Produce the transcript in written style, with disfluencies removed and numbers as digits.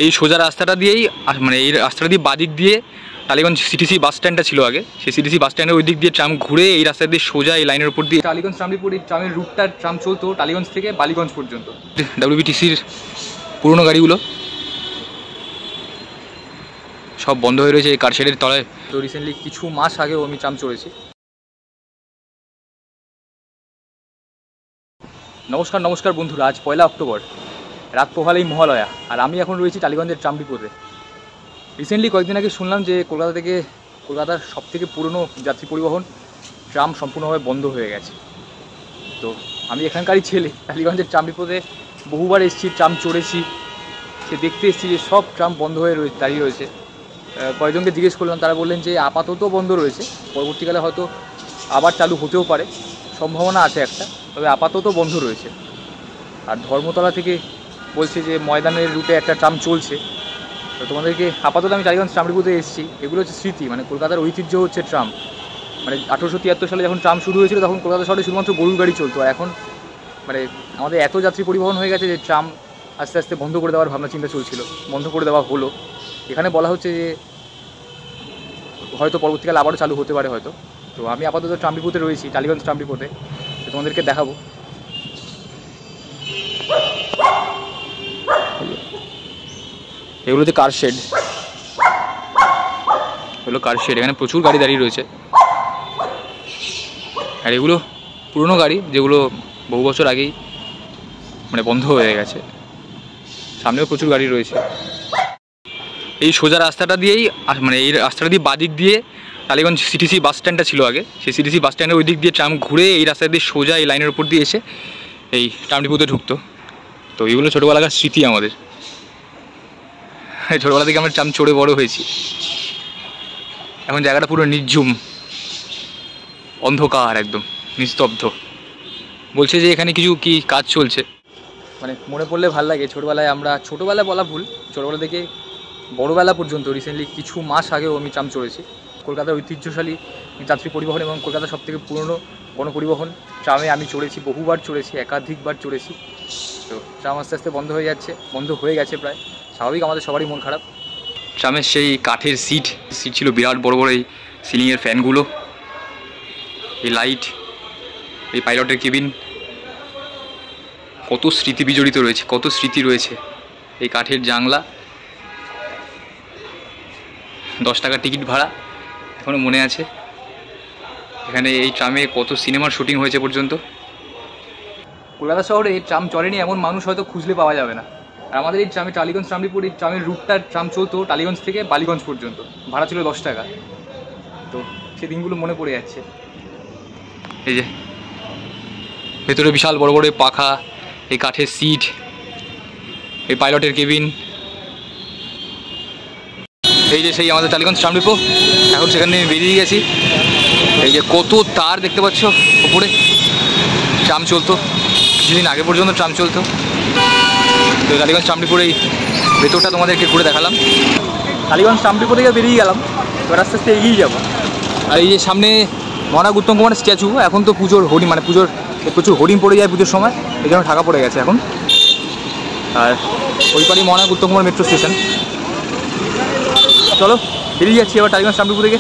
এই সোজা রাস্তাটা দিয়েই মানে এই রাস্তাটা দিয়ে বাদিক দিয়ে টালিগঞ্জ সিটিসি বাস স্ট্যান্ডটা ছিল আগে, সেই সিটিসি বাস স্ট্যান্ডের ওই দিক দিয়ে ট্রাম ঘুরে এই রাস্তা দিয়ে সোজা এই লাইনের উপর দিয়ে টালিগঞ্জ ট্রামলিপুর এই ট্রামের রুটটা ট্রাম চলতো টালিগঞ্জ থেকে বালিগঞ্জ পর্যন্ত। ডাব্লিউবিটিসির পুরনো গাড়িগুলো সব বন্ধ হয়ে রয়েছে এই কারশেডের তলায়। তো রিসেন্টলি কিছু মাস আগেও আমি ট্রাম চড়েছি। নমস্কার নমস্কার বন্ধুরা, আজ 1 অক্টোবর, রাত পোহালেই মহালয়া, আর আমি এখন রয়েছি টালিগঞ্জের ট্রাম ডিপোতে। রিসেন্টলি কয়েকদিন আগে শুনলাম যে কলকাতার সবথেকে পুরনো যাত্রী পরিবহন ট্রাম সম্পূর্ণভাবে বন্ধ হয়ে গেছে। তো আমি এখানকারই ছেলে, টালিগঞ্জের ট্রাম ডিপোতে বহুবার এসেছি, ট্রাম চড়েছি, সে দেখতে এসেছি যে সব ট্রাম বন্ধ হয়ে দাঁড়িয়ে রয়েছে। কয়েকজনকে জিজ্ঞেস করলাম, তারা বললেন যে আপাতত বন্ধ রয়েছে, পরবর্তীকালে হয়তো আবার চালু হতেও পারে, সম্ভাবনা আছে একটা, তবে আপাতত বন্ধ রয়েছে। আর ধর্মতলা থেকে বলছে যে ময়দানের রুটে একটা ট্রাম চলছে। তো তোমাদেরকে আপাতত আমি টালিগঞ্জ ট্রাম ডিপোতে এসেছি। এগুলো হচ্ছে স্মৃতি, মানে কলকাতার ঐতিহ্য হচ্ছে ট্রাম। মানে 1873 সালে যখন ট্রাম শুরু হয়েছিল তখন কলকাতা শহরে শুধুমাত্র গরুর গাড়ি চলতো, আর এখন মানে আমাদের এত যাত্রী পরিবহন হয়ে গেছে যে ট্রাম আস্তে আস্তে বন্ধ করে দেওয়ার ভাবনা চিন্তা চলছিল, বন্ধ করে দেওয়া হলো। এখানে বলা হচ্ছে যে হয়তো পরবর্তীকালে আবারও চালু হতে পারে হয়তো। তো আমি আপাতত ট্রাম ডিপোতে রয়েছি, টালিগঞ্জ ট্রাম ডিপোতে, তোমাদেরকে দেখাবো। এগুলোতে কার শেড, এগুলো কার শেড, এখানে প্রচুর গাড়ি দাঁড়িয়ে রয়েছে। আর এগুলো পুরনো গাড়ি যেগুলো বহু বছর আগেই মানে বন্ধ হয়ে গেছে। সামনেও প্রচুর গাড়ি রয়েছে। এই সোজা রাস্তাটা দিয়েই মানে এই রাস্তাটা দিয়ে বাদিক দিয়ে টালিগঞ্জ সিটিসি বাস স্ট্যান্ডটা ছিল আগে, সেই সিটিসি বাস স্ট্যান্ডের ওই দিক দিয়ে ট্রাম ঘুরে এই রাস্তা দিয়ে সোজা এই লাইনের উপর দিয়ে এসে এই ট্রাম ডিপোতে ঢুকতো। তো এইগুলো ছোটোবেলাকার স্মৃতি আমাদের। ছোটোবেলা থেকে আমরা ট্রাম চড়ে বড় হয়েছি। এখন জায়গাটা পুরো নির্ঝুম, অন্ধকার, একদম নিস্তব্ধ। বলছে যে এখানে কিছু কি কাজ চলছে। মানে মনে পড়লে ভাল লাগে, ছোটোবেলায় বলা ভুল, ছোটোবেলা থেকে বড়োবেলা পর্যন্ত রিসেন্টলি কিছু মাস আগেও আমি ট্রাম চড়েছি। কলকাতার ঐতিহ্যশালী যাত্রী পরিবহন এবং কলকাতার সবথেকে পুরনো গণপরিবহন ট্রামে আমি চড়েছি, বহুবার চড়েছি, একাধিকবার চড়েছি। তো ট্রাম আস্তে আস্তে বন্ধ হয়ে গেছে প্রায়। স্বাভাবিক, আমাদের সবারই মন খারাপ। ট্রামের সেই কাঠের সিট ছিল বিরাট বড় বড়, এই সিলিংয়ের ফ্যানগুলো, এই লাইট, এই পাইলটের কেবিন, কত স্মৃতি বিজড়িত রয়েছে, কত স্মৃতি রয়েছে। এই কাঠের জানলা, 10 টাকা টিকিট ভাড়া এখনও মনে আছে। এখানে এই ট্রামে কত সিনেমার শুটিং হয়েছে পর্যন্ত। কলকাতা শহরে এই ট্রাম চলেনি এমন মানুষ হয়তো খুঁজলে পাওয়া যাবে না। আর আমাদের এই ট্রামে টালিগঞ্জ ট্রামলিপুর এই ট্রামের রুটটা ট্রাম চলতো টালিগঞ্জ থেকে বালিগঞ্জ পর্যন্ত, ভাড়া ছিল 10 টাকা। তো সেই দিনগুলো মনে পড়ে যাচ্ছে। এই যে ভেতরে বিশাল বড় বড় পাখা, এই কাঠের সিট, এই পাইলটের কেবিন। এই যে সেই আমাদের টালিগঞ্জ ট্রাম ডিপো, এখন সেখানে আমি বেরিয়ে গেছি। এই যে কত তার দেখতে পাচ্ছ ওপরে, ট্রাম চলতো কিছুদিন আগে পর্যন্ত, ট্রাম চলতো। তো টালিগঞ্জ ট্রাম ডিপোর এই ভেতরটা তোমাদেরকে ঘুরে দেখালাম। টালিগঞ্জ ট্রাম ডিপো থেকে বেরিয়ে গেলাম, এবার আস্তে আস্তে এগিয়ে যাবো। আর এই যে সামনে মহানায়ক উত্তম কুমারের স্ট্যাচু, এখন তো পুজোর প্রচুর হোর্ডিং পড়ে যায় পুজোর সময়, এই জন্য ঢাকা পড়ে গেছে এখন। আর ওই পারেই মহানায়ক উত্তম কুমার মেট্রো স্টেশন। চলো বেরিয়ে যাচ্ছি এবার টালিগঞ্জ ট্রাম ডিপো থেকে।